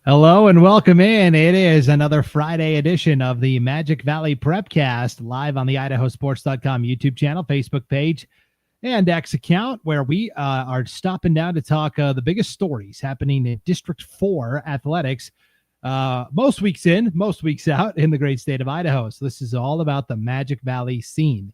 Hello and welcome in. It is another Friday edition of the Magic Valley Prepcast, live on the IdahoSports.com YouTube channel, Facebook page, and X account, where we are stopping down to talk the biggest stories happening in District 4 athletics, most weeks in, most weeks out in the great state of Idaho. So this is all about the Magic Valley scene.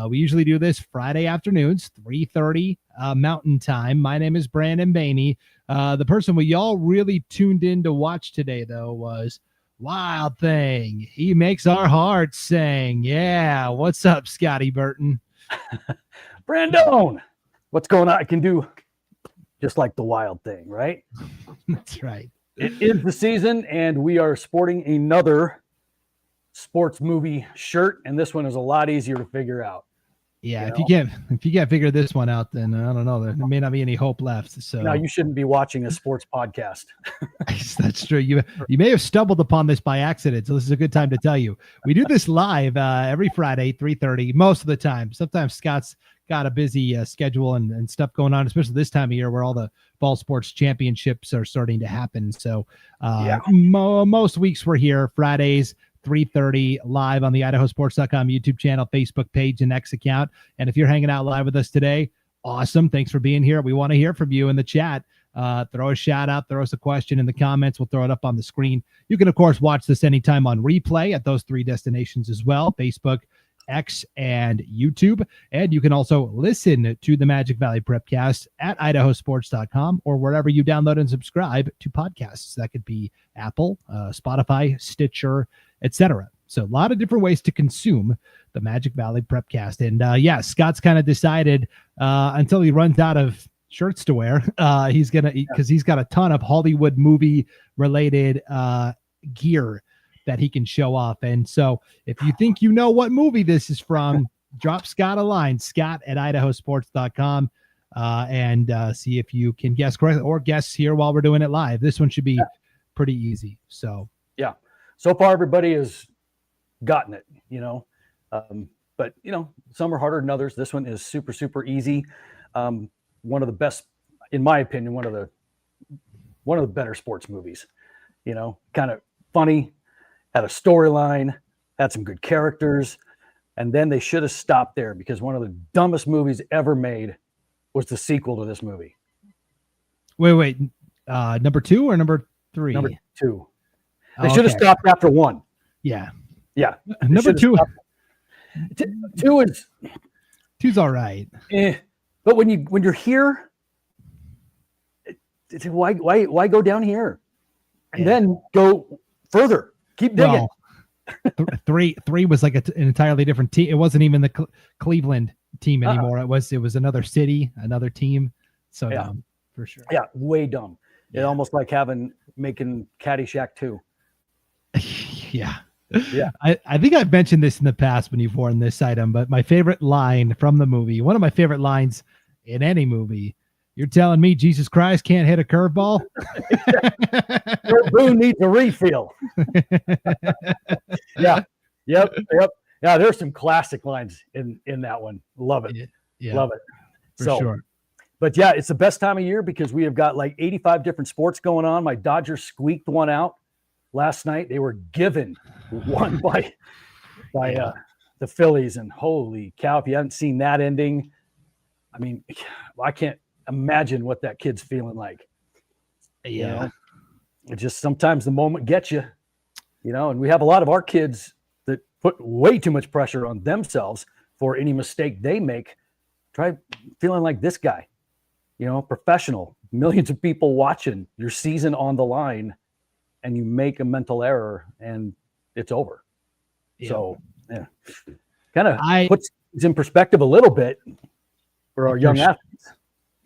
We usually do this Friday afternoons, 3:30 Mountain Time. My name is Brandon Baney. The person we all really tuned in to watch today, though, was Wild Thing. He makes our hearts sing. Yeah. What's up, Scotty Burton? Brandon, what's going on? I can do just like the Wild Thing, right? That's right. It is the season, and we are sporting another sports movie shirt, and this one is a lot easier to figure out. Yeah, if you can't figure this one out, then I don't know. There may not be any hope left. So no, you shouldn't be watching a sports podcast. That's true. You may have stumbled upon this by accident, so this is a good time to tell you. We do this live every Friday, 3:30, most of the time. Sometimes Scott's got a busy schedule and stuff going on, especially this time of year where all the ball sports championships are starting to happen. So most weeks we're here Fridays, 3:30 live on the IdahoSports.com YouTube channel, Facebook page, and X account. And if you're hanging out live with us today, awesome. Thanks for being here. We want to hear from you in the chat. Throw a shout out, throw us a question in the comments. We'll throw it up on the screen. You can, of course, watch this anytime on replay at those three destinations as well: Facebook, X, and YouTube. And you can also listen to the Magic Valley Prepcast at IdahoSports.com or wherever you download and subscribe to podcasts. That could be Apple, Spotify, Stitcher, etc. So a lot of different ways to consume the Magic Valley Prepcast. And Scott's kind of decided until he runs out of shirts to wear, because he's got a ton of Hollywood movie related gear that he can show off. And so if you think you know what movie this is from, drop Scott a line, Scott at IdahoSports.com, and see if you can guess correctly or guess here while we're doing it live. This one should be pretty easy. So so far everybody has gotten it, but some are harder than others. This one is super, super easy. One of the best, in my opinion, one of the better sports movies, kind of funny, had a storyline, had some good characters, and then they should have stopped there because one of the dumbest movies ever made was the sequel to this movie. Wait, number 2 or number 3? Number 2. They should have stopped after 1. Yeah. Number 2. 2's all right. But when you're here, why go down here and then go further? Keep digging. Well, 3 was like an entirely different team. It wasn't even the Cleveland team anymore. It was another city, another team. So dumb, for sure. Yeah, way dumb. It's almost like making Caddyshack 2. Yeah. I think I've mentioned this in the past when you've worn this item, but my favorite line from the movie, one of my favorite lines in any movie, you're telling me Jesus Christ can't hit a curveball? Boone needs a refill. Yep. Yeah, there's some classic lines in that one. Love it. Yeah. Love it. For sure. But it's the best time of year because we have got like 85 different sports going on. My Dodgers squeaked one out last night. They were given one by the Phillies, and holy cow, if you haven't seen that ending, I mean, I can't imagine what that kid's feeling like. It just sometimes the moment gets you, and we have a lot of our kids that put way too much pressure on themselves for any mistake they make. Try feeling like this guy, professional, millions of people watching, your season on the line, and you make a mental error and it's over. So kind of puts things in perspective a little bit for our young athletes.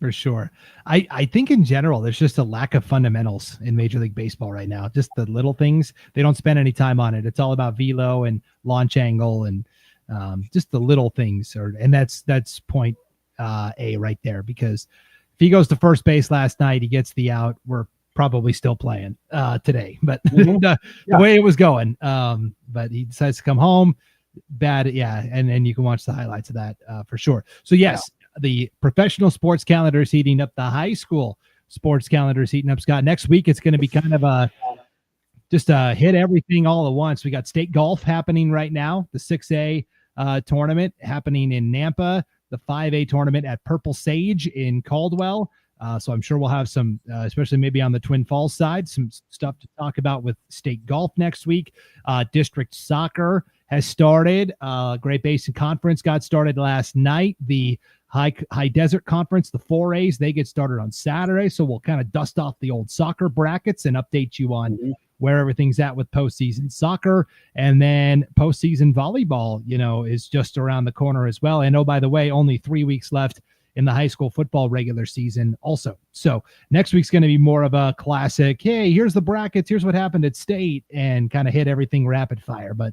For sure. I think in general, there's just a lack of fundamentals in Major League Baseball right now. Just the little things. They don't spend any time on it. It's all about velo and launch angle and just the little things. And that's point A right there, because if he goes to first base last night, he gets the out, we're probably still playing today, but the way it was going. But he decides to come home. Bad. Yeah. And you can watch the highlights of that for sure. So yes, the professional sports calendar is heating up. The high school sports calendar is heating up, Scott. Next week, it's going to be kind of just hit everything all at once. We got state golf happening right now, the 6A tournament happening in Nampa, the 5A tournament at Purple Sage in Caldwell. So I'm sure we'll have some, especially maybe on the Twin Falls side, some stuff to talk about with state golf next week. District soccer has started. Great Basin Conference got started last night. The High Desert Conference, the 4As, they get started on Saturday. So we'll kind of dust off the old soccer brackets and update you on where everything's at with postseason soccer. And then postseason volleyball, is just around the corner as well. And oh, by the way, only 3 weeks left in the high school football regular season also. So next week's going to be more of a classic, hey, here's the brackets, here's what happened at state, and kind of hit everything rapid fire. But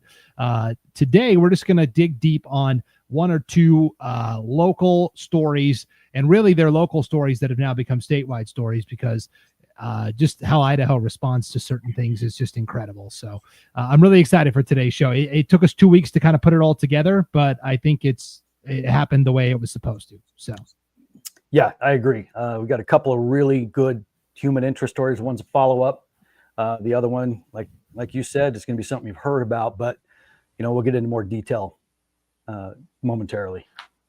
today we're just going to dig deep on one or two local stories, and really they're local stories that have now become statewide stories because just how Idaho responds to certain things is just incredible. So I'm really excited for today's show. It took us 2 weeks to kind of put it all together, but I think it happened the way it was supposed to. So, yeah, I agree. We got a couple of really good human interest stories. One's a follow up. The other one, like you said, it's going to be something you've heard about, but we'll get into more detail momentarily.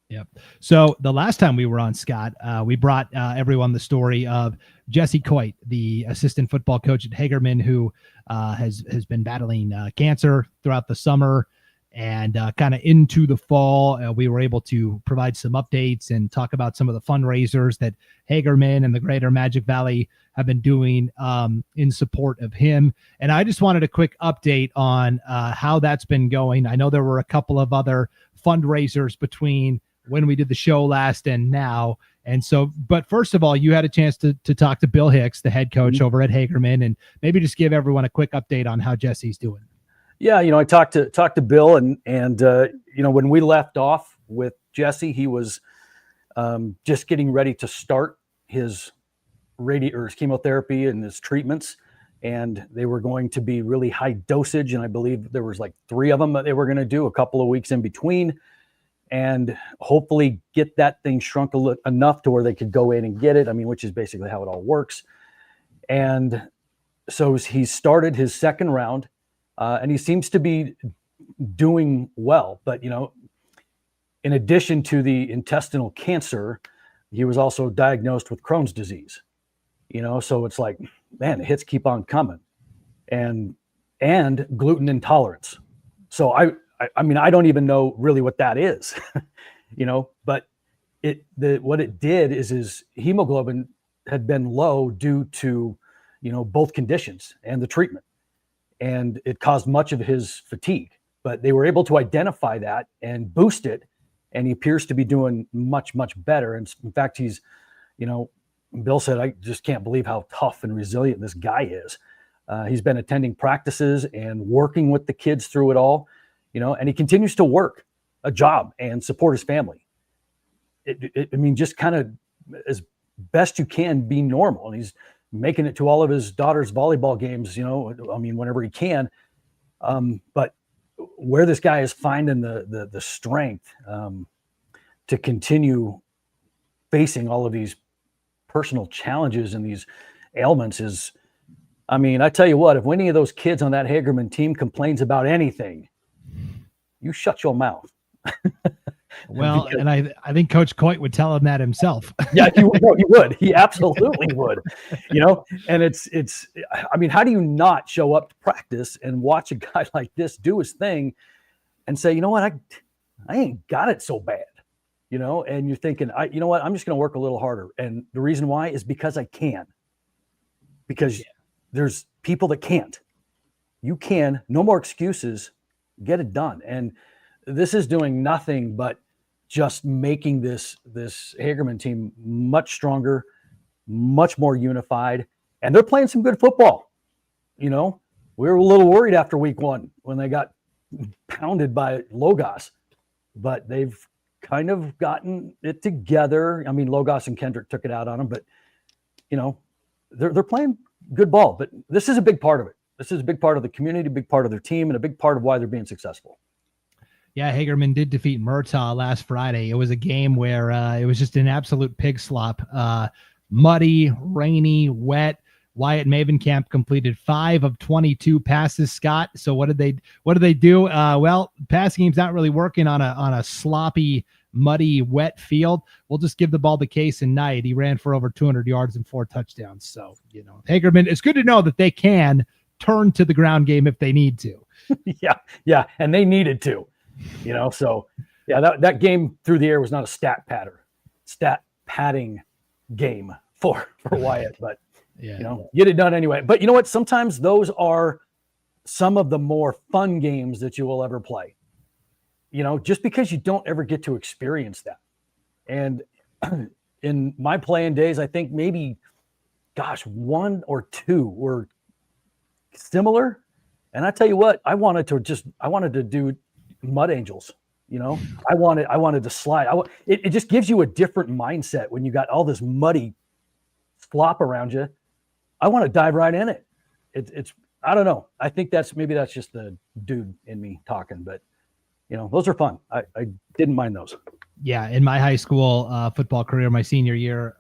Yep. So the last time we were on, Scott, we brought everyone the story of Jesse Coit, the assistant football coach at Hagerman, who has been battling cancer throughout the summer. And kind of into the fall, we were able to provide some updates and talk about some of the fundraisers that Hagerman and the greater Magic Valley have been doing in support of him. And I just wanted a quick update on how that's been going. I know there were a couple of other fundraisers between when we did the show last and now. And so, but first of all, you had a chance to talk to Bill Hicks, the head coach over at Hagerman, and maybe just give everyone a quick update on how Jesse's doing. Yeah, I talked to Bill, and when we left off with Jesse, he was just getting ready to start his chemotherapy and his treatments, and they were going to be really high dosage, and I believe there was like 3 of them that they were going to do a couple of weeks in between, and hopefully get that thing shrunk enough to where they could go in and get it. I mean, which is basically how it all works. And so he started his second round. And he seems to be doing well. But, in addition to the intestinal cancer, he was also diagnosed with Crohn's disease. So it's like, man, the hits keep on coming. And gluten intolerance. So I mean, I don't even know really what that is, but what it did is his hemoglobin had been low due to, both conditions and the treatment. And it caused much of his fatigue, but they were able to identify that and boost it. And he appears to be doing much, much better. And in fact, he's, Bill said, I just can't believe how tough and resilient this guy is. He's been attending practices and working with the kids through it all, and he continues to work a job and support his family. I mean, just kind of as best you can be normal. And he's making it to all of his daughter's volleyball games, whenever he can. But where this guy is finding the strength to continue facing all of these personal challenges and these ailments is, I tell you what, if any of those kids on that Hagerman team complains about anything, you shut your mouth. Well, and I think Coach Coit would tell him that himself. Yeah, he would. He absolutely would. And it's. How do you not show up to practice and watch a guy like this do his thing, and say, you know what, I ain't got it so bad, And you're thinking, I'm just going to work a little harder, and the reason why is because I can. Because there's people that can't. You can. No more excuses. Get it done. And this is doing nothing but just making this Hagerman team much stronger, much more unified, and they're playing some good football. We were a little worried after week 1 when they got pounded by Logos, but they've kind of gotten it together. Logos and Kendrick took it out on them, but they're playing good ball. But this is a big part of it. This is a big part of the community, a big part of their team, and a big part of why they're being successful. Yeah, Hagerman did defeat Murtaugh last Friday. It was a game where it was just an absolute pig slop. muddy, rainy, wet. Wyatt Mavenkamp completed 5 of 22 passes, Scott. So what did they do? Well, passing game's not really working on a sloppy, muddy, wet field. We'll just give the ball to Case and Knight. He ran for over 200 yards and 4 touchdowns. So, Hagerman, it's good to know that they can turn to the ground game if they need to. Yeah. And they needed to, so yeah, that game through the air was not a stat padding game for Wyatt, but get it done anyway. But you know what? Sometimes those are some of the more fun games that you will ever play, just because you don't ever get to experience that. And in my playing days, I think maybe, 1 or 2 were similar. And I tell you what, I wanted to do Mud Angels. I wanted to slide. It just gives you a different mindset when you got all this muddy slop around you. I want to dive right in it. It's I don't know. I think that's just the dude in me talking, but those are fun. I didn't mind those. Yeah, in my high school football career, my senior year,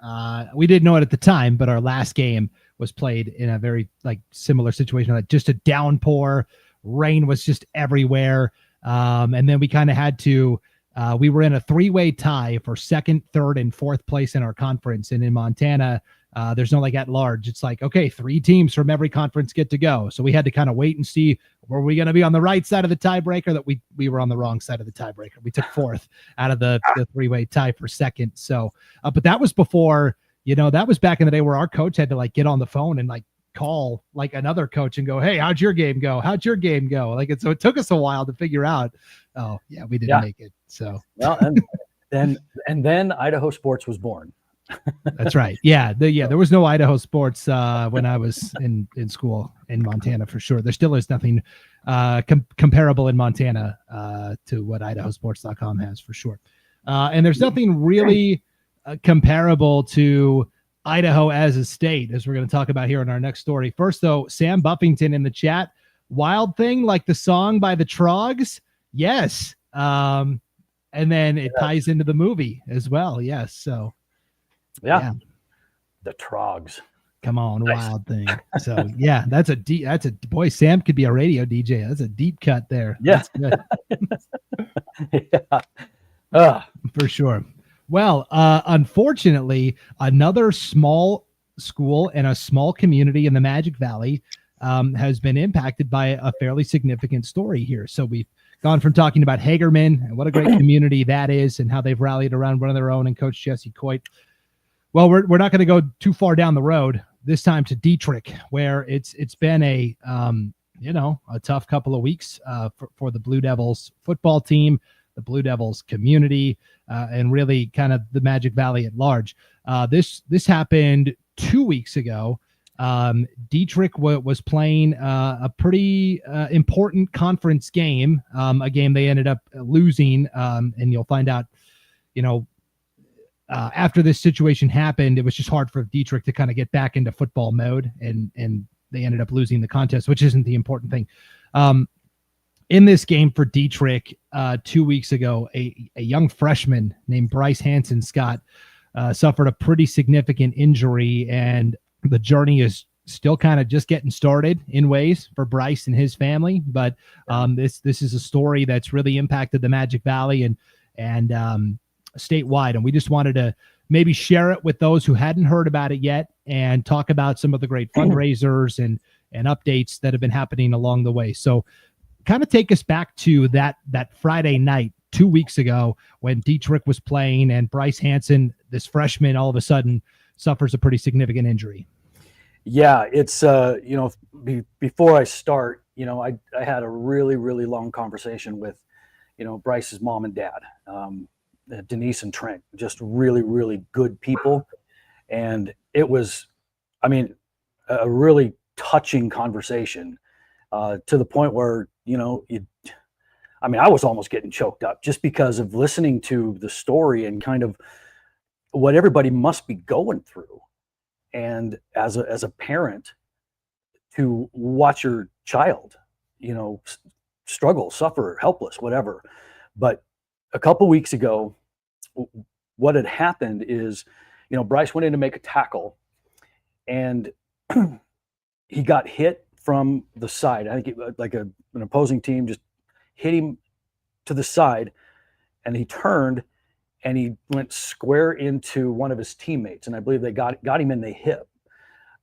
we didn't know it at the time, but our last game was played in a very similar situation, like just a downpour. Rain was just everywhere. And then we kind of had to, we were in a 3-way tie for 2nd, 3rd, and 4th place in our conference. And in Montana, there's no at large. It's okay, 3 teams from every conference get to go. So we had to kind of wait and see, were we going to be on the right side of the tiebreaker? That we were on the wrong side of the tiebreaker. We took 4th out of the 3-way tie for 2nd. So, but that was before, that was back in the day where our coach had to get on the phone and call another coach and go, hey, how'd your game go? So it took us a while to figure out, we didn't make it. So, well, and then Idaho Sports was born. That's right. Yeah. There was no Idaho Sports when I was in school in Montana, for sure. There still is nothing comparable in Montana to what IdahoSports.com has, for sure. And there's nothing really comparable to Idaho as a state, as we're going to talk about here in our next story. First, though, Sam Buffington in the chat, Wild Thing, like the song by the Trogs? Yes. And then it ties into the movie as well. Yes. So, yeah. The Trogs. Come on, nice. Wild Thing. So, yeah, that's a boy, Sam could be a radio DJ. That's a deep cut there. Yeah. Yeah. For sure. Well, unfortunately, another small school and a small community in the Magic Valley has been impacted by a fairly significant story here. So we've gone from talking about Hagerman and what a great community that is and how they've rallied around one of their own and Coach Jesse Coit. Well, we're not going to go too far down the road this time to Dietrich, where it's been a tough couple of weeks for the Blue Devils football team, the Blue Devils community, and really kind of the Magic Valley at large. This happened 2 weeks ago. Dietrich was playing a pretty important conference game, a game they ended up losing, and you'll find out, after this situation happened, it was just hard for Dietrich to kind of get back into football mode, and they ended up losing the contest, which isn't the important thing. In this game for Dietrich 2 weeks ago, a young freshman named Bryce Hanson, Scott, suffered a pretty significant injury, and the journey is still kind of just getting started in ways for Bryce and his family. But this is a story that's really impacted the Magic Valley and statewide, and we just wanted to maybe share it with those who hadn't heard about it yet and talk about some of the great fundraisers and updates that have been happening along the way. So kind of take us back to that Friday night 2 weeks ago when Dietrich was playing and Bryce Hanson, this freshman, all of a sudden suffers a pretty significant injury. Yeah, it's before I start, I had a really, really long conversation with Bryce's mom and dad, Denise and Trent, just really, really good people. And it was, a really touching conversation to the point where, I was almost getting choked up just because of listening to the story and kind of what everybody must be going through. And as a parent, to watch your child, struggle, suffer, helpless, whatever. But a couple weeks ago, what had happened is, Bryce went in to make a tackle, and he got hit from the side. I think an opposing team just hit him to the side, and he turned and he went square into one of his teammates, and I believe they got him in the hip.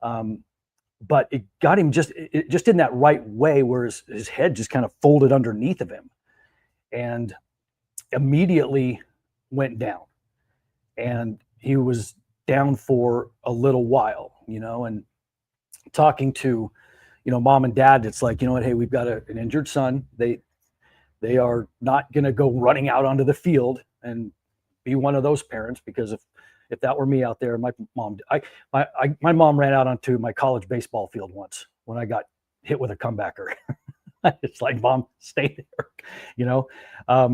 But it got him just in that right way where his head just kind of folded underneath of him, and immediately went down. And he was down for a little while, and talking to, mom and dad, it's like, hey, we've got an injured son. They are not going to go running out onto the field and be one of those parents, because if that were me out there, my mom ran out onto my college baseball field once when I got hit with a comebacker. It's like, Mom, stay there,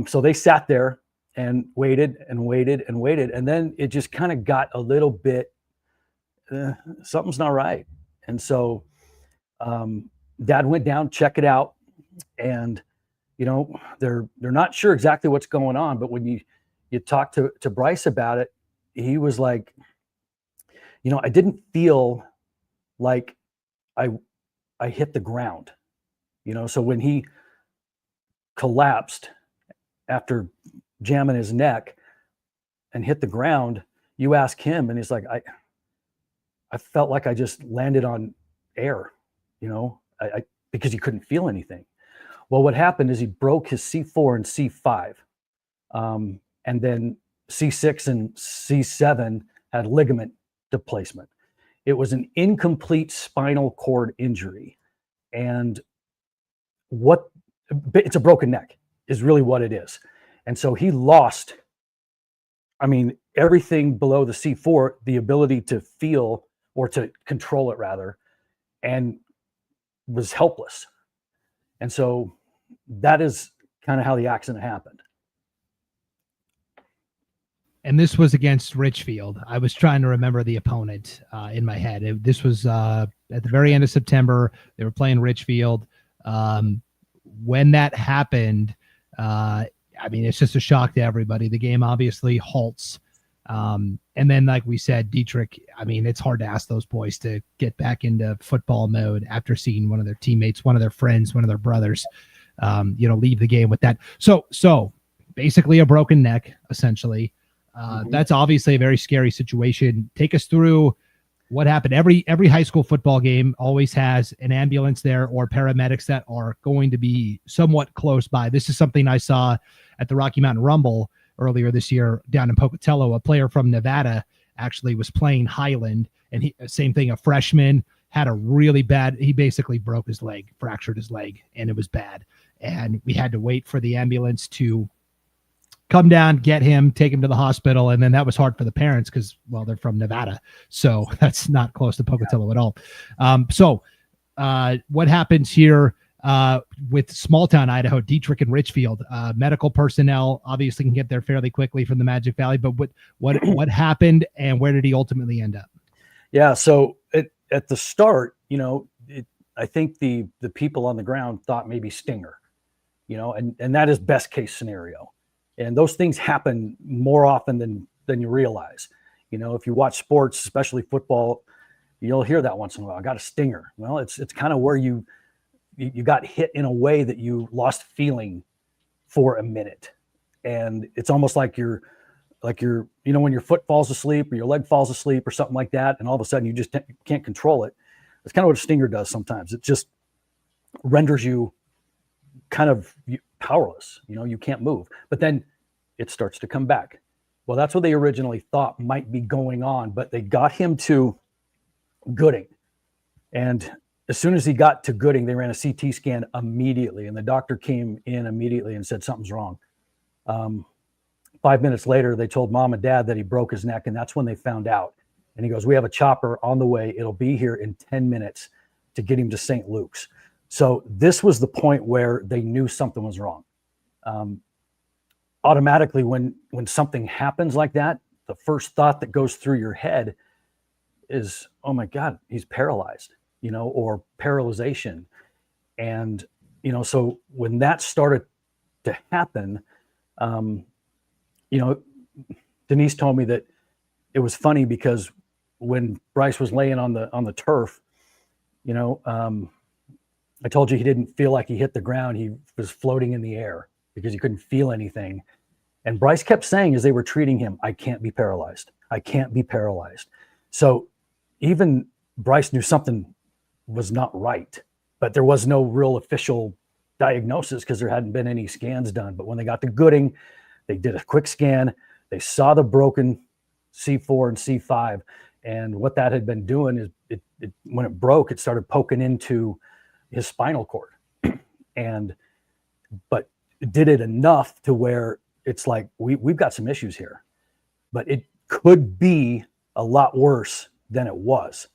So they sat there and waited and waited and waited. And then it just kind of got a little bit, something's not right. And so Dad went down, check it out. And, they're not sure exactly what's going on. But when you talk to Bryce about it, he was like, I didn't feel like I hit the ground, so when he collapsed after jamming his neck and hit the ground, you ask him and he's like, I felt like I just landed on air, because he couldn't feel anything. Well, what happened is he broke his C4 and C5. And then C6 and C7 had ligament displacement. It was an incomplete spinal cord injury. And it's a broken neck is really what it is. And so he lost, everything below the C4, the ability to feel or to control it rather, and was helpless. And so that is kind of how the accident happened. And this was against Richfield. I was trying to remember the opponent in my head. This was at the very end of September. They were playing Richfield. When that happened, it's just a shock to everybody. The game obviously halts. And then, like we said, Dietrich, it's hard to ask those boys to get back into football mode after seeing one of their teammates, one of their friends, one of their brothers, leave the game with that. So basically a broken neck, essentially. That's obviously a very scary situation. Take us through what happened. Every high school football game always has an ambulance there or paramedics that are going to be somewhat close by. This is something I saw at the Rocky Mountain Rumble earlier this year down in Pocatello. A player from Nevada actually was playing Highland, and same thing, a freshman had a really bad, he basically broke his leg, fractured his leg, and it was bad. And we had to wait for the ambulance to come down, get him, take him to the hospital. And then that was hard for the parents because, well, they're from Nevada. So that's not close to Pocatello at all. What happens here with small town Idaho, Dietrich and Richfield? Medical personnel obviously can get there fairly quickly from the Magic Valley, but what happened and where did he ultimately end up? Yeah, so at the start, I think the people on the ground thought maybe stinger, and that is best case scenario. And those things happen more often than you realize. If you watch sports, especially football, you'll hear that once in a while. I got a stinger. Well, it's kind of where you got hit in a way that you lost feeling for a minute. And it's almost like you're when your foot falls asleep or your leg falls asleep or something like that, and all of a sudden you just can't control it. That's kind of what a stinger does sometimes. It just renders you kind of powerless. You can't move, but then it starts to come back. Well, that's what they originally thought might be going on, but they got him to Gooding. And as soon as he got to Gooding, they ran a CT scan immediately, and the doctor came in immediately and said something's wrong. 5 minutes later, they told mom and dad that he broke his neck, and that's when they found out. And he goes, "We have a chopper on the way. It'll be here in 10 minutes to get him to St. Luke's." So this was the point where they knew something was wrong. Automatically, when something happens like that, the first thought that goes through your head is, "Oh my God, he's paralyzed," or paralyzation. And, so when that started to happen, Denise told me that it was funny because when Bryce was laying on the turf, I told you he didn't feel like he hit the ground. He was floating in the air because he couldn't feel anything. And Bryce kept saying as they were treating him, I can't be paralyzed. I can't be paralyzed. So even Bryce knew something was not right, but there was no real official diagnosis because there hadn't been any scans done. But when they got to Gooding, they did a quick scan. They saw the broken C4 and C5. And what that had been doing is it when it broke, it started poking into his spinal cord. But it did it enough to where it's like, we've got some issues here, but it could be a lot worse than it was,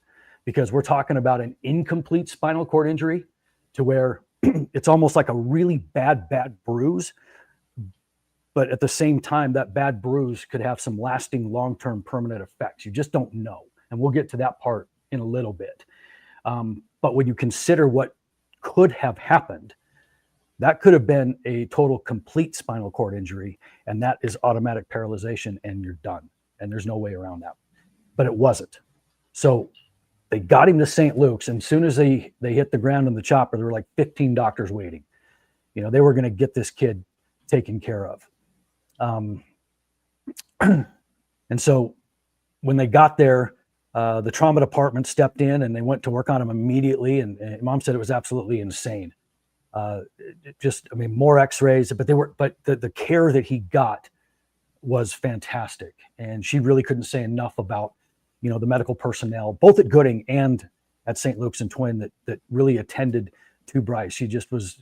because we're talking about an incomplete spinal cord injury to where it's almost like a really bad bruise. But at the same time, that bad bruise could have some lasting long-term permanent effects. You just don't know. And we'll get to that part in a little bit. But when you consider what could have happened, that could have been a total complete spinal cord injury, and that is automatic paralyzation, and you're done. And there's no way around that. But it wasn't. So they got him to St. Luke's, and as soon as they hit the ground in the chopper, there were like 15 doctors waiting. They were going to get this kid taken care of. And so when they got there, the trauma department stepped in and they went to work on him immediately. And Mom said it was absolutely insane. More x-rays, but the care that he got was fantastic. And she really couldn't say enough about, the medical personnel, both at Gooding and at St. Luke's and Twin, that really attended to Bryce. She was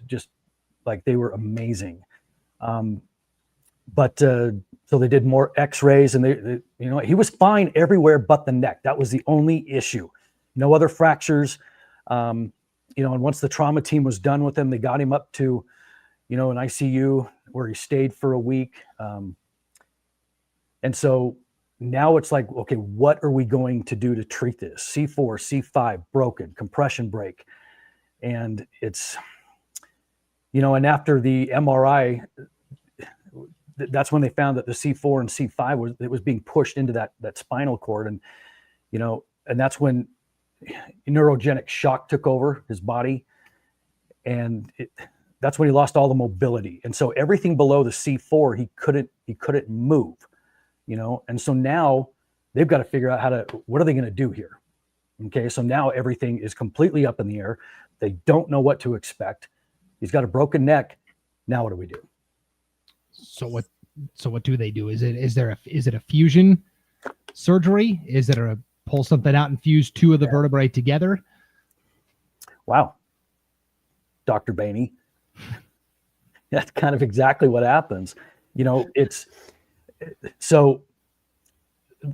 like, they were amazing. So they did more x-rays, and he was fine everywhere but the neck. That was the only issue. No other fractures. And once the trauma team was done with him, they got him up to, an ICU where he stayed for a week. And so now it's like, okay, what are we going to do to treat this? C4, C5, broken, compression break. And it's, and after the MRI, that's when they found that the C4 and C5 was being pushed into that spinal cord. And, and that's when neurogenic shock took over his body. And that's when he lost all the mobility. And so everything below the C4, he couldn't move, and so now they've got to figure out what are they going to do here? Okay. So now everything is completely up in the air. They don't know what to expect. He's got a broken neck. Now what do we do? So what do they do? Is it a fusion surgery? Is it a pull something out and fuse two of the vertebrae together? Wow. Dr. Baney. That's kind of exactly what happens. So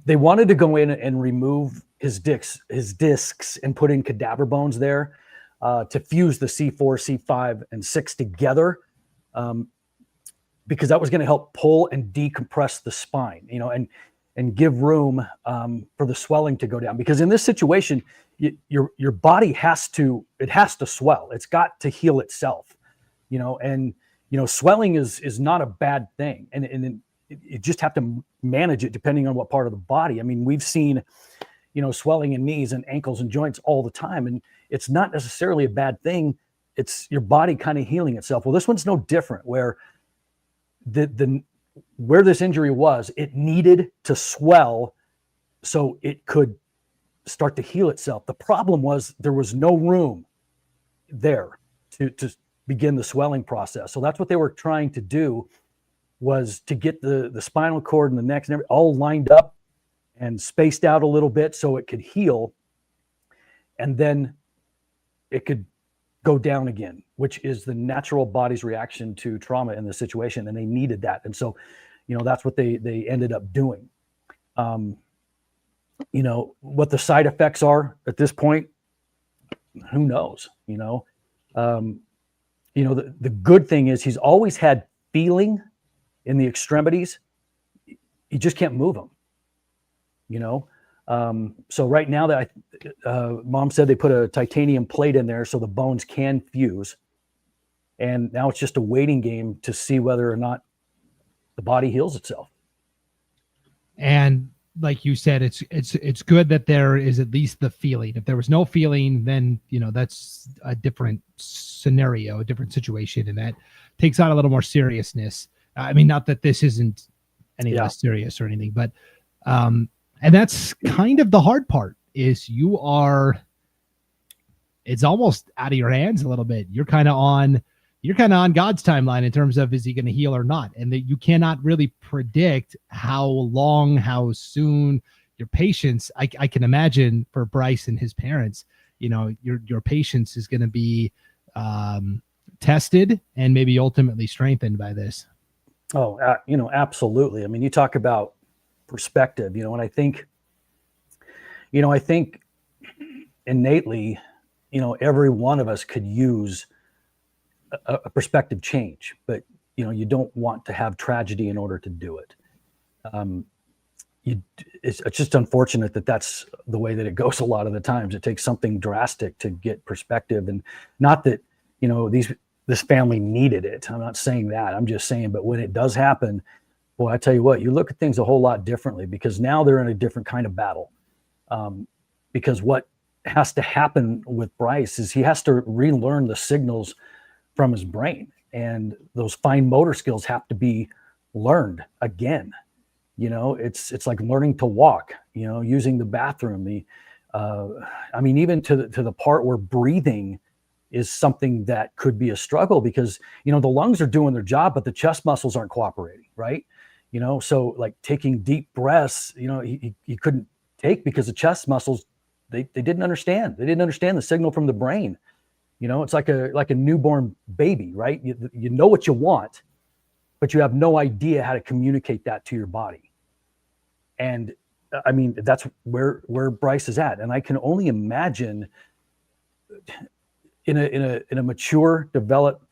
they wanted to go in and remove his discs and put in cadaver bones there to fuse the C4, C5, and 6 together. Because that was going to help pull and decompress the spine, and give room for the swelling to go down. Because in this situation, your body has to swell. It's got to heal itself, and swelling is not a bad thing, and you just have to manage it depending on what part of the body. I mean, we've seen, swelling in knees and ankles and joints all the time, and it's not necessarily a bad thing. It's your body kind of healing itself. Well, this one's no different, where where this injury was, it needed to swell so it could start to heal itself. The problem was there was no room there to begin the swelling process. So that's what they were trying to do, was to get the spinal cord and the neck and everything all lined up and spaced out a little bit so it could heal, and then it could go down again, which is the natural body's reaction to trauma in the situation. And they needed that. And so, that's what they ended up doing. What the side effects are at this point, who knows, the good thing is he's always had feeling in the extremities. You just can't move them, so right now that Mom said they put a titanium plate in there so the bones can fuse. And now it's just a waiting game to see whether or not the body heals itself. And like you said, it's good that there is at least the feeling. If there was no feeling, then that's a different scenario, a different situation, and that takes on a little more seriousness. I mean, not that this isn't any less serious or anything, but and that's kind of the hard part is it's almost out of your hands a little bit. You're kind of on God's timeline in terms of, is he going to heal or not? And that you cannot really predict how long, how soon. Your patience, I can imagine for Bryce and his parents, your patience is going to be tested and maybe ultimately strengthened by this. Oh, absolutely. I mean, you talk about perspective, and I think innately, every one of us could use a perspective change, but you don't want to have tragedy in order to do it. It's just unfortunate that that's the way that it goes. A lot of the times it takes something drastic to get perspective, and not that this family needed it. I'm not saying that. I'm just saying, but when it does happen, boy, I tell you what, you look at things a whole lot differently, because now they're in a different kind of battle. Because what has to happen with Bryce is he has to relearn the signals from his brain, and those fine motor skills have to be learned again. It's like learning to walk, using the bathroom, even to the part where breathing is something that could be a struggle, because the lungs are doing their job, but the chest muscles aren't cooperating, right? So like taking deep breaths, he couldn't take, because the chest muscles, they didn't understand. They didn't understand the signal from the brain. It's like a newborn baby, right? You know what you want, but you have no idea how to communicate that to your body. And I mean, that's where Bryce is at. And I can only imagine in a mature, developed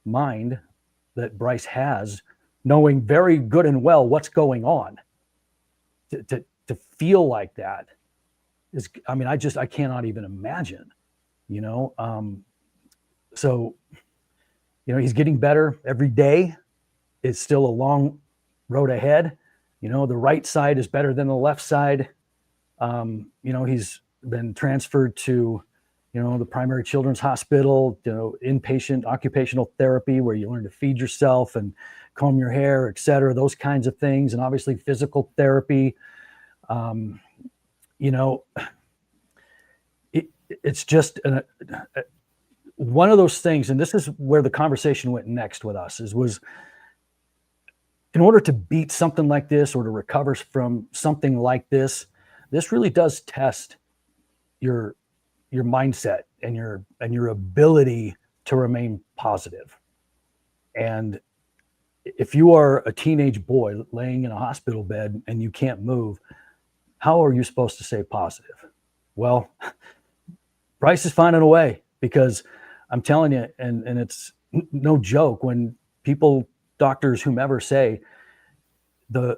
mind that Bryce has, knowing very good and well what's going on, to feel like that is, I cannot even imagine. So he's getting better every day. It's still a long road ahead. The right side is better than the left side. He's been transferred to, the primary children's hospital, inpatient occupational therapy, where you learn to feed yourself and comb your hair, et cetera, those kinds of things. And obviously physical therapy. It's just one of those things, and this is where the conversation went next with us, was in order to beat something like this, or to recover from something like this really does test your mindset and your ability to remain positive. And if you are a teenage boy laying in a hospital bed and you can't move, how are you supposed to stay positive? Well, Bryce is finding a way, because I'm telling you, and it's no joke when people, doctors, whomever, say the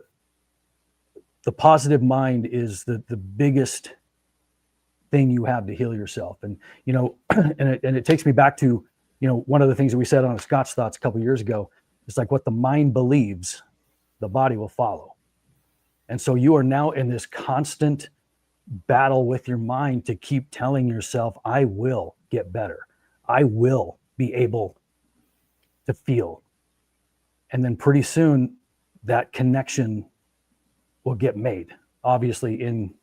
positive mind is the biggest thing you have to heal yourself. And and it takes me back to one of the things that we said on Scott's Thoughts a couple of years ago. It's like, what the mind believes, the body will follow. And so you are now in this constant battle with your mind to keep telling yourself, I will get better. I will be able to feel. And then pretty soon that connection will get made, obviously in,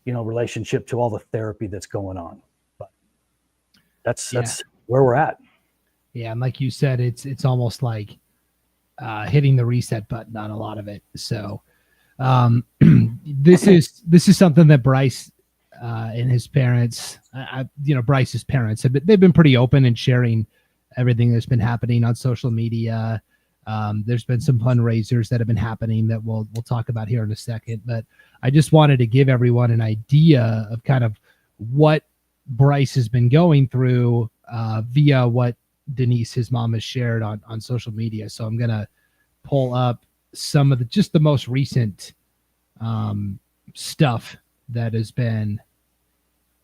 relationship to all the therapy that's going on. But that's where we're at. Yeah. And like you said, it's almost like hitting the reset button on a lot of it. So this is something that Bryce and his parents, Bryce's parents they've been pretty open in sharing everything that's been happening on social media. There's been some fundraisers that have been happening that we'll talk about here in a second, but I just wanted to give everyone an idea of kind of what Bryce has been going through via what Denise, his mom, has shared on social media. So I'm going to pull up some of the most recent stuff that has been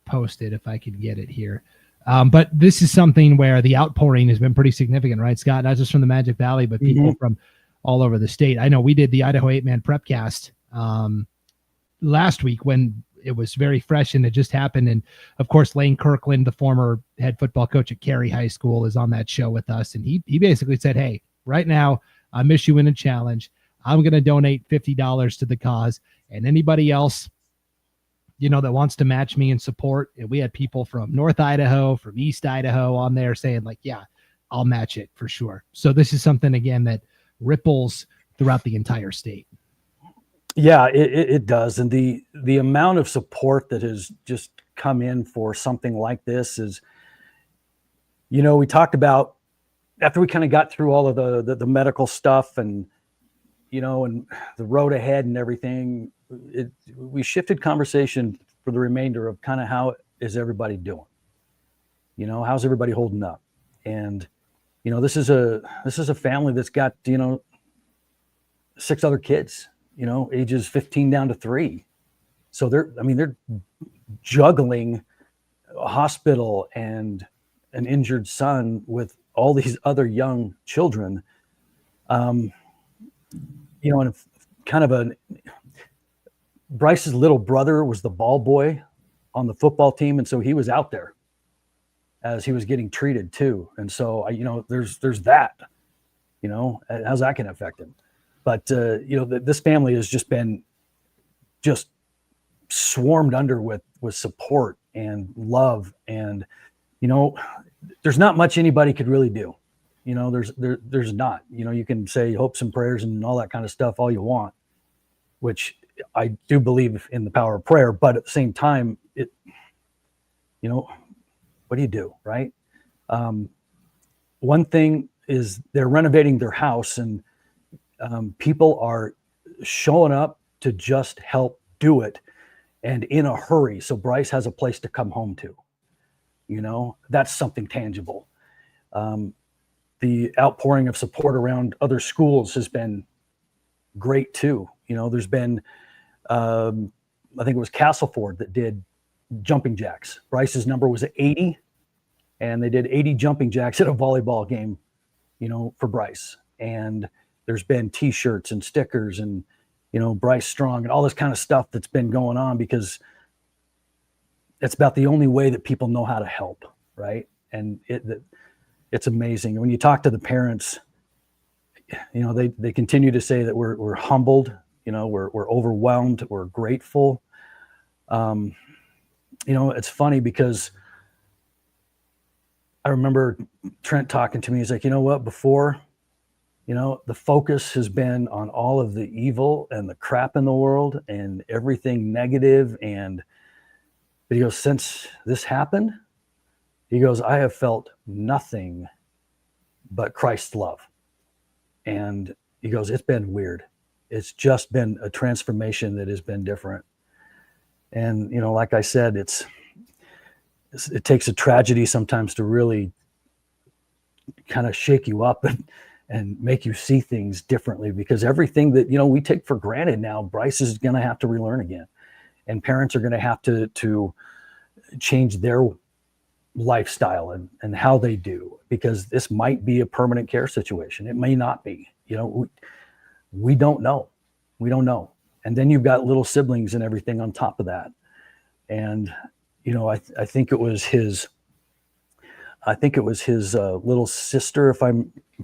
posted, if I can get it here. But this is something where the outpouring has been pretty significant, right, Scott? Not just from the Magic Valley, but people from all over the state. I know we did the Idaho 8-man Prepcast last week when it was very fresh and it just happened. And of course, Lane Kirkland, the former head football coach at Cary High School, is on that show with us. And he basically said, hey, right now I'm issuing a challenge. I'm going to donate $50 to the cause, and anybody else, that wants to match me and support. And we had people from North Idaho, from East Idaho on there saying like, yeah, I'll match it for sure. So this is something, again, that ripples throughout the entire state. Yeah, it does. And the amount of support that has just come in for something like this is, we talked about after we kind of got through all of the medical stuff and, and the road ahead and everything, we shifted conversation for the remainder of kind of how is everybody doing? How's everybody holding up? And, this is a family that's got, 6 other kids, ages 15 down to 3. So they're juggling a hospital and an injured son with all these other young children. And kind of Bryce's little brother was the ball boy on the football team. And so he was out there as he was getting treated too. And so, there's that, how's that going to affect him? But, this family has just been swarmed under with support and love. And, there's not much anybody could really do. There's not, you can say hopes and prayers and all that kind of stuff all you want, which I do believe in the power of prayer. But at the same time, what do you do, right? One thing is they're renovating their house, and people are showing up to just help do it, and in a hurry. So Bryce has a place to come home to. That's something tangible. The outpouring of support around other schools has been great too. There's been, I think it was Castleford that did jumping jacks. Bryce's number was 80, and they did 80 jumping jacks at a volleyball game, for Bryce. And there's been T-shirts and stickers and, Bryce Strong and all this kind of stuff that's been going on, because it's about the only way that people know how to help, right? And it's amazing. When you talk to the parents, they continue to say that we're humbled, we're overwhelmed, we're grateful. It's funny because I remember Trent talking to me. He's like, what, before, the focus has been on all of the evil and the crap in the world and everything negative. But he goes, since this happened, he goes, I have felt nothing but Christ's love. And he goes, it's been weird. It's just been a transformation that has been different. And, like I said, it takes a tragedy sometimes to really kind of shake you up and make you see things differently, because everything that, we take for granted now, Bryce is going to have to relearn again. And parents are going to have to change their lifestyle and how they do, because this might be a permanent care situation. It may not be, we don't know. We don't know. And then you've got little siblings and everything on top of that. And, I think it was his little sister, if I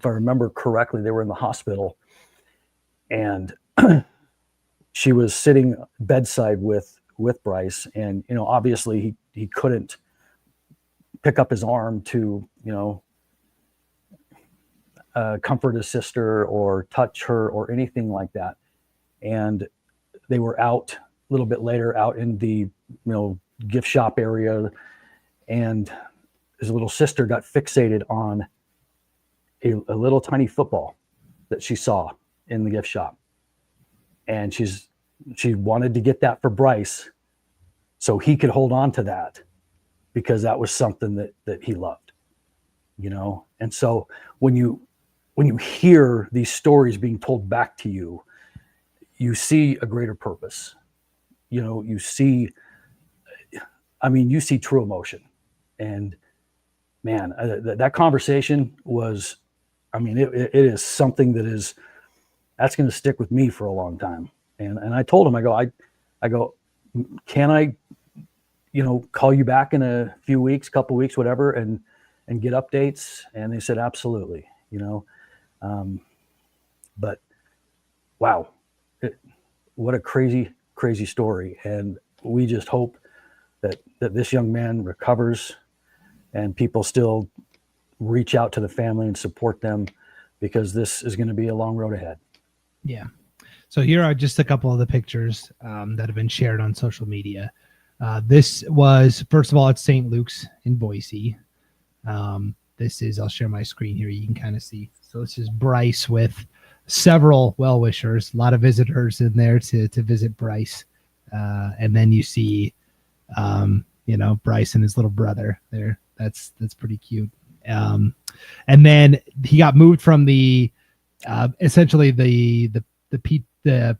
remember correctly. They were in the hospital, and she was sitting bedside with Bryce, and obviously he couldn't pick up his arm to comfort his sister or touch her or anything like that. And they were out a little bit later, out in the gift shop area, and his little sister got fixated on a little tiny football that she saw in the gift shop, and she wanted to get that for Bryce so he could hold on to that, because that was something that he loved, And so when you hear these stories being told back to you, you see a greater purpose. You see true emotion. And man, that conversation was, it is something that's going to stick with me for a long time. And I told him, I go, I go, can I, call you back in a few weeks, couple weeks, whatever, and get updates? And they said, absolutely, but wow, what a crazy, crazy story. And we just hope that this young man recovers and people still reach out to the family and support them, because this is going to be a long road ahead. Yeah. So here are just a couple of the pictures that have been shared on social media. This was, first of all, it's St. Luke's in Boise. This is, I'll share my screen here. You can kind of see. So this is Bryce with several well-wishers, a lot of visitors in there to visit Bryce. And then you see, Bryce and his little brother there. That's pretty cute. And then he got moved from the essentially the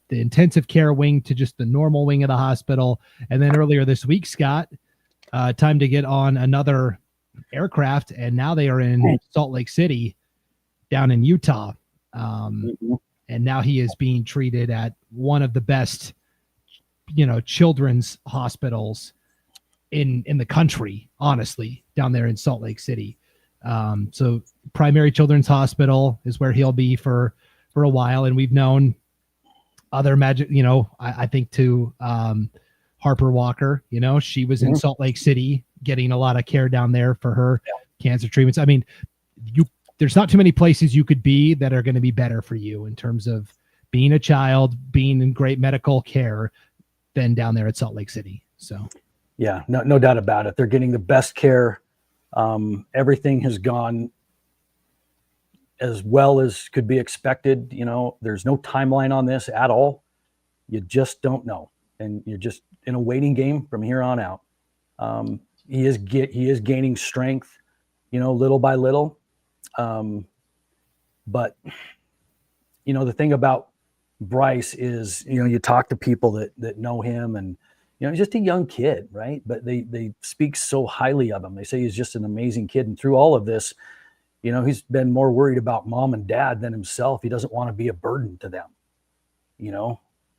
intensive care wing to just the normal wing of the hospital. And then earlier this week, Scott, time to get on another aircraft, and now they are in Salt Lake City down in Utah. And now he is being treated at one of the best, children's hospitals in the country, honestly, down there in Salt Lake City. So Primary Children's Hospital is where he'll be for a while. And we've known other Magic, I think to Harper Walker, she was in Salt Lake City getting a lot of care down there for her cancer treatments. I mean, there's not too many places you could be that are going to be better for you in terms of being a child, being in great medical care than down there at Salt Lake City. So, yeah, no doubt about it. They're getting the best care. Everything has gone as well as could be expected. There's no timeline on this at all. You just don't know. And you're just in a waiting game from here on out. He is gaining strength, little by little. But the thing about Bryce is, you talk to people that know him, and he's just a young kid, right? But they speak so highly of him. They say he's just an amazing kid. And through all of this, he's been more worried about mom and dad than himself. He doesn't want to be a burden to them,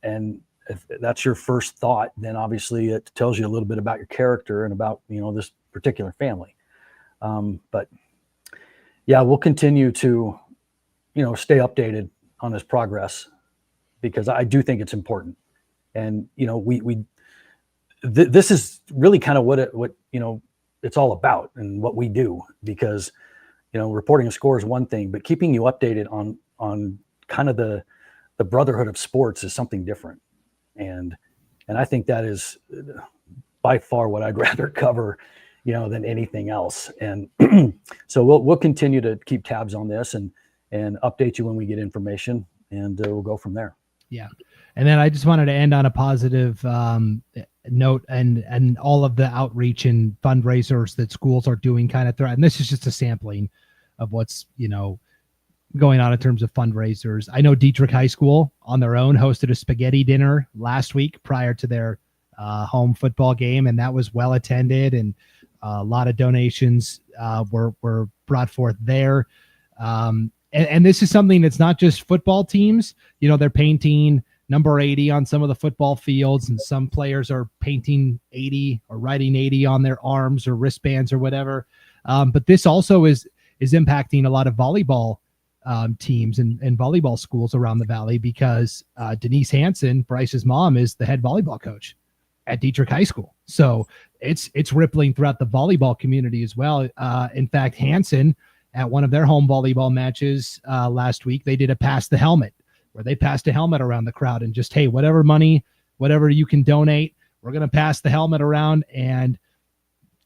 and if that's your first thought, then obviously it tells you a little bit about your character and about, this particular family. But yeah, we'll continue to, stay updated on his progress, because I do think it's important. And, this is really kind of what it's all about and what we do, because, reporting a score is one thing, but keeping you updated on kind of the brotherhood of sports is something different. And I think that is by far what I'd rather cover, than anything else. And so we'll continue to keep tabs on this and update you when we get information, and we'll go from there. Yeah. And then I just wanted to end on a positive note, and all of the outreach and fundraisers that schools are doing kind of throughout. And this is just a sampling of what's, going on in terms of fundraisers. I know Dietrich High School on their own hosted a spaghetti dinner last week prior to their home football game, and that was well attended, and a lot of donations were brought forth there. And this is something that's not just football teams. They're painting number 80 on some of the football fields, and some players are painting 80 or writing 80 on their arms or wristbands or whatever. But this also is impacting a lot of volleyball teams and volleyball schools around the valley, because Denise Hanson, Bryce's mom, is the head volleyball coach at Dietrich High School. So it's rippling throughout the volleyball community as well. In fact, Hanson, at one of their home volleyball matches last week, they did a pass the helmet, where they passed a helmet around the crowd and just, hey, whatever money, whatever you can donate, we're going to pass the helmet around and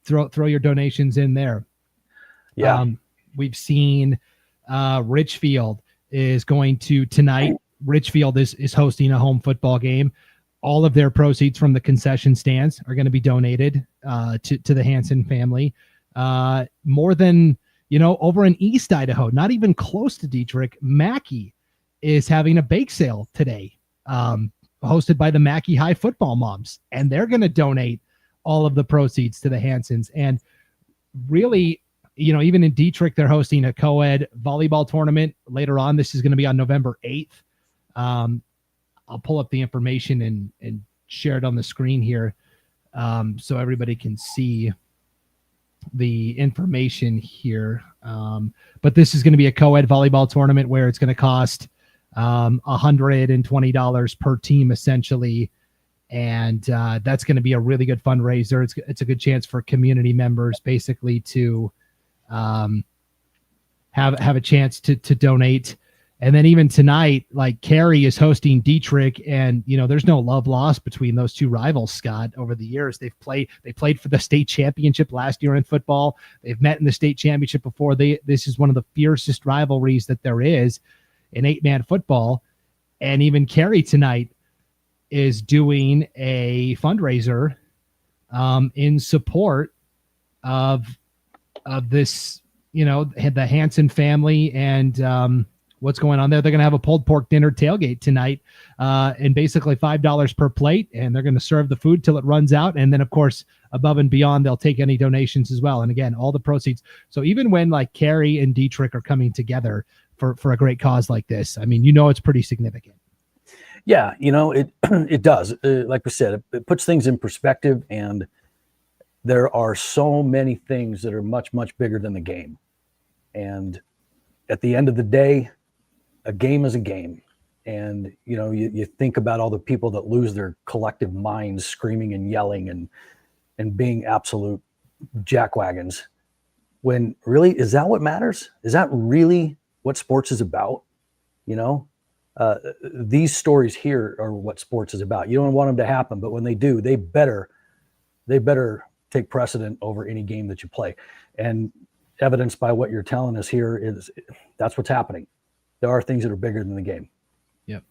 throw your donations in there. Yeah. We've seen Richfield is going to tonight. Richfield is hosting a home football game. All of their proceeds from the concession stands are going to be donated to the Hanson family. More than, over in East Idaho, not even close to Dietrich, Mackey is having a bake sale today, hosted by the Mackey High football moms, and they're going to donate all of the proceeds to the Hansons. And really, even in Dietrich, they're hosting a co-ed volleyball tournament later on. This is going to be on November 8th. I'll pull up the information and share it on the screen here so everybody can see the information here. But this is going to be a co-ed volleyball tournament where it's going to cost $120 per team, essentially. And that's going to be a really good fundraiser. It's a good chance for community members basically to have a chance to donate. And then even tonight, like Carey is hosting Dietrich, and there's no love lost between those two rivals, Scott. Over the years, they played for the state championship last year in football. They've met in the state championship before. This is one of the fiercest rivalries that there is in 8-man football. And even Carey tonight is doing a fundraiser in support of this, the Hanson family and what's going on there. They're going to have a pulled pork dinner tailgate tonight, and basically $5 per plate, and they're going to serve the food till it runs out. And then, of course, above and beyond, they'll take any donations as well. And again, all the proceeds. So even when like Carey and Dietrich are coming together for a great cause like this, I mean, it's pretty significant. Yeah, it does. Like we said, it puts things in perspective, and there are so many things that are much, much bigger than the game. And at the end of the day, a game is a game. And, you think about all the people that lose their collective minds screaming and yelling and being absolute jackwagons, when really, is that what matters? Is that really what sports is about? These stories here are what sports is about. You don't want them to happen, but when they do, they better take precedent over any game that you play. And evidenced by what you're telling us here is that's what's happening. There are things that are bigger than the game. Yep.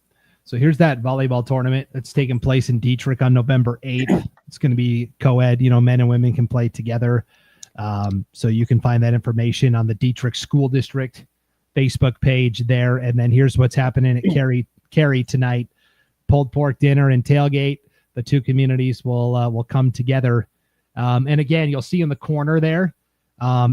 So here's that volleyball tournament that's taking place in Dietrich on November 8th. It's going to be co-ed, men and women can play together. So you can find that information on the Dietrich School District Facebook page there. And then here's what's happening at Carey tonight. Pulled pork dinner and tailgate. The two communities will come together. And again, you'll see in the corner there,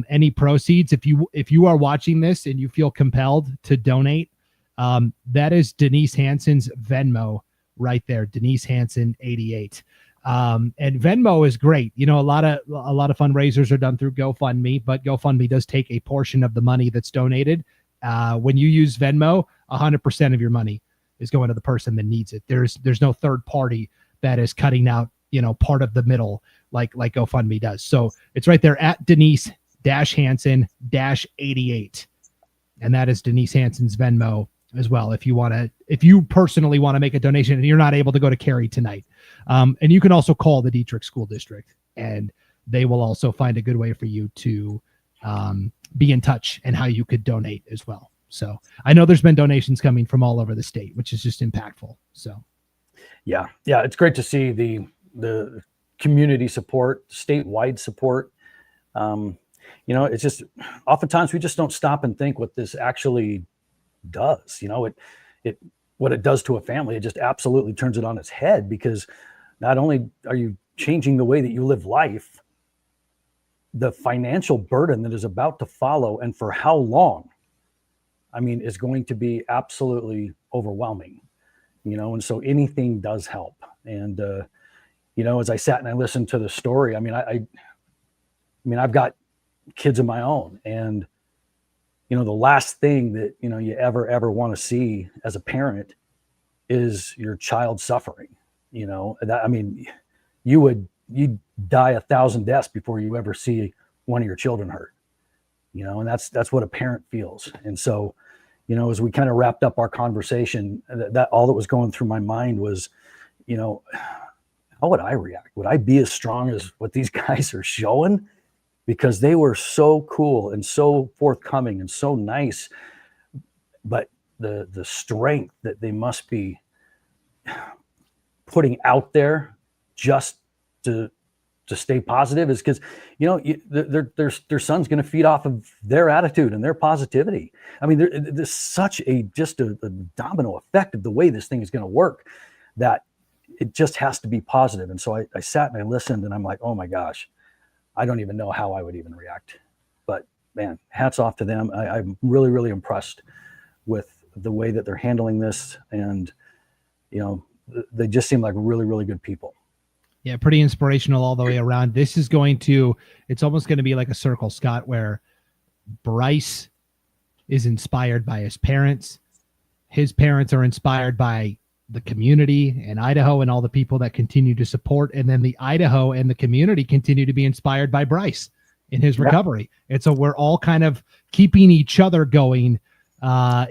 any proceeds, if you are watching this and you feel compelled to donate, that is Denise Hanson's Venmo right there. Denise Hanson 88. And Venmo is great. A lot of fundraisers are done through GoFundMe, but GoFundMe does take a portion of the money that's donated. When you use Venmo, 100% of your money is going to the person that needs it. There's no third party that is cutting out, part of the middle like GoFundMe does. So it's right there at Denise-Hanson-88. And that is Denise Hanson's Venmo as well. If you personally want to make a donation and you're not able to go to Carey tonight. And you can also call the Dietrich School District, and they will also find a good way for you to be in touch and how you could donate as well. So I know there's been donations coming from all over the state, which is just impactful. So yeah, it's great to see the community support, statewide support. It's just oftentimes we just don't stop and think what this actually does. What it does to a family, it just absolutely turns it on its head, because not only are you changing the way that you live life, the financial burden that is about to follow, and for how long, is going to be absolutely overwhelming, and so anything does help. And, as I sat and I listened to the story, I've got kids of my own, and, the last thing that, you ever want to see as a parent is your child suffering. You'd die 1,000 deaths before you ever see one of your children hurt, and that's what a parent feels. And so, as we kind of wrapped up our conversation, that all that was going through my mind was, how would I react? Would I be as strong as what these guys are showing? Because they were so cool and so forthcoming and so nice, but the strength that they must be putting out there just to stay positive is because, their son's going to feed off of their attitude and their positivity. There's such a domino effect of the way this thing is going to work, that it just has to be positive. And so I sat and I listened, and I'm like, oh my gosh, I don't even know how I would even react. But man, hats off to them. I'm really, really impressed with the way that they're handling this. And, they just seem like really, really good people. Yeah, pretty inspirational all the way around. This is it's almost going to be like a circle, Scott, where Bryce is inspired by his parents. His parents are inspired by the community and Idaho and all the people that continue to support. And then the Idaho and the community continue to be inspired by Bryce in his recovery. And so we're all kind of keeping each other going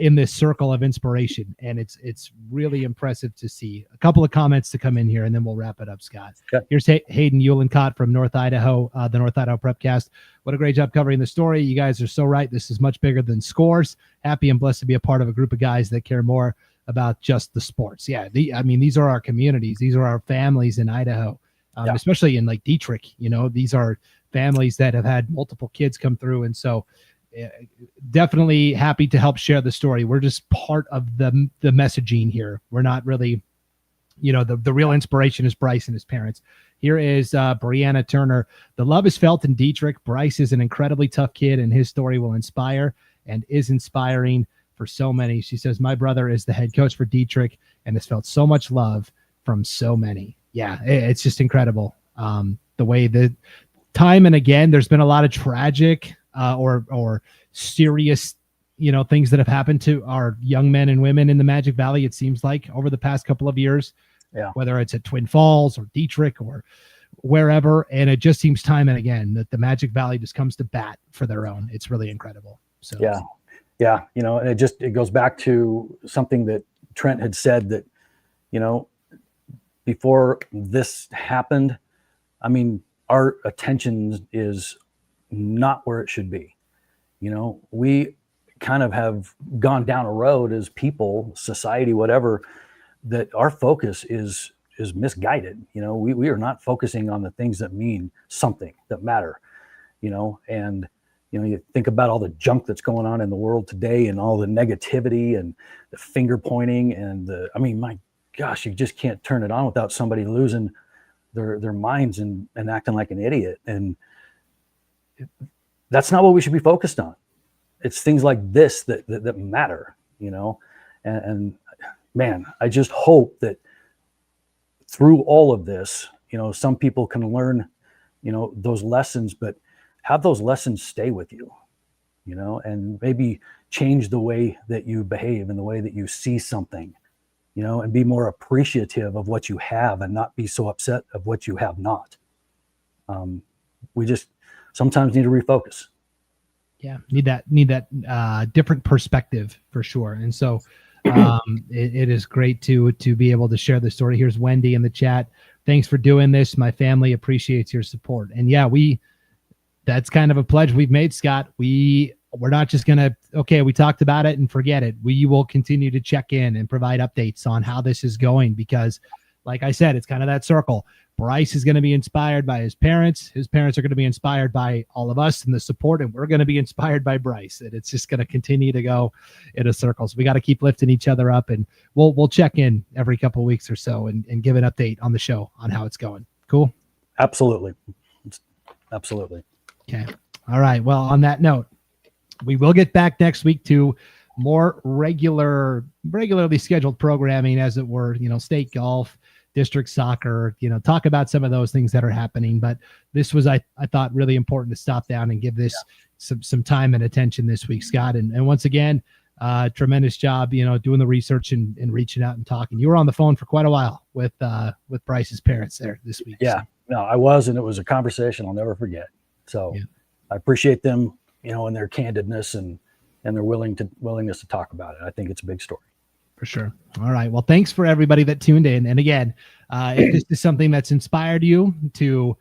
in this circle of inspiration. And it's really impressive to see. A couple of comments to come in here, and then we'll wrap it up, Scott. Okay. Here's Hayden Eulencott from North Idaho, the North Idaho Prepcast. What a great job covering the story. You guys are so right. This is much bigger than scores. Happy and blessed to be a part of a group of guys that care more about just the sports. Yeah, these are our communities. These are our families in Idaho, especially in like Dietrich. These are families that have had multiple kids come through. And so definitely happy to help share the story. We're just part of the messaging here. We're not really, the real inspiration is Bryce and his parents. Here is Brianna Turner. The love is felt in Dietrich. Bryce is an incredibly tough kid, and his story will inspire and is inspiring for so many. She says, my brother is the head coach for Dietrich and has felt so much love from so many. Yeah, it's just incredible. The way that time and again, there's been a lot of tragic or serious, things that have happened to our young men and women in the Magic Valley. It seems like over the past couple of years, whether it's at Twin Falls or Dietrich or wherever. And it just seems time and again that the Magic Valley just comes to bat for their own. It's really incredible. So, yeah. And it goes back to something that Trent had said that, before this happened, our attention is not where it should be. We kind of have gone down a road as people, society, whatever, that our focus is misguided. We are not focusing on the things that mean something, that matter, and you think about all the junk that's going on in the world today and all the negativity and the finger pointing and my gosh, you just can't turn it on without somebody losing their minds and acting like an idiot. And that's not what we should be focused on. It's things like this that matter, and man, I just hope that through all of this, some people can learn, those lessons, but have those lessons stay with you, and maybe change the way that you behave and the way that you see something, and be more appreciative of what you have and not be so upset of what you have not. We just sometimes need to refocus. Yeah, need that different perspective for sure. And so it is great to be able to share the story. Here's Wendy in the chat. Thanks for doing this. My family appreciates your support. And yeah, that's kind of a pledge we've made, Scott. We're not just going to, we talked about it and forget it. We will continue to check in and provide updates on how this is going because, like I said, it's kind of that circle. Bryce is going to be inspired by his parents. His parents are going to be inspired by all of us and the support, and we're going to be inspired by Bryce. And it's just going to continue to go in a circle. So we got to keep lifting each other up, and we'll check in every couple of weeks or so and give an update on the show on how it's going. Cool? Absolutely. Absolutely. Okay. All right. Well, on that note, we will get back next week to more regularly scheduled programming, as it were, state golf, district soccer, talk about some of those things that are happening. But this was, I thought, really important to stop down and give this some time and attention this week, Scott. And once again, tremendous job, doing the research and reaching out and talking. You were on the phone for quite a while with Bryce's parents there this week. Yeah, no, I was, and it was a conversation I'll never forget. So I appreciate them, and their candidness and their willingness to talk about it. I think it's a big story. For sure. All right. Well, thanks for everybody that tuned in. And again, if this is something that's inspired you to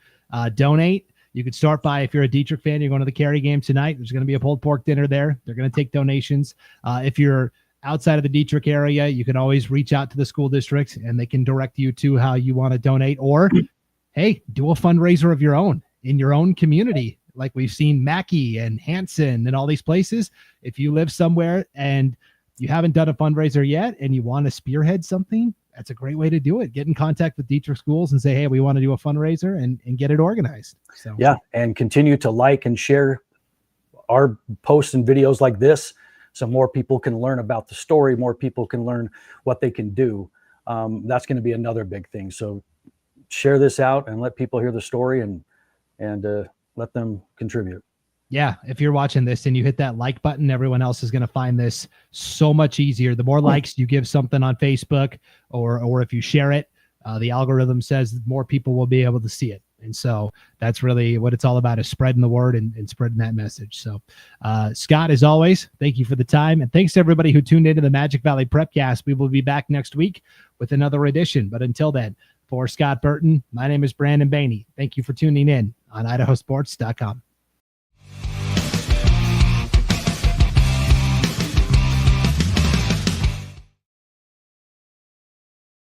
donate, you could start by, if you're a Dietrich fan, you're going to the Cary game tonight. There's going to be a pulled pork dinner there. They're going to take donations. If you're outside of the Dietrich area, you can always reach out to the school district and they can direct you to how you want to donate. Or, hey, do a fundraiser of your own in your own community. Like we've seen Mackey and Hanson and all these places. If you live somewhere and you haven't done a fundraiser yet and you want to spearhead something, that's a great way to do it. Get in contact with Dietrich schools and say, hey, we want to do a fundraiser and get it organized. So yeah, and continue to like and share our posts and videos like this so more people can learn about the story, more people can learn what they can do. that's going to be another big thing. So share this out and let people hear the story and let them contribute. Yeah, if you're watching this and you hit that like button, everyone else is going to find this so much easier. The more likes you give something on Facebook or if you share it, the algorithm says more people will be able to see it. And so that's really what it's all about, is spreading the word and spreading that message. So, Scott, as always, thank you for the time. And thanks to everybody who tuned into the Magic Valley Prepcast. We will be back next week with another edition. But until then, for Scott Burton, my name is Brandon Baney. Thank you for tuning in on IdahoSports.com.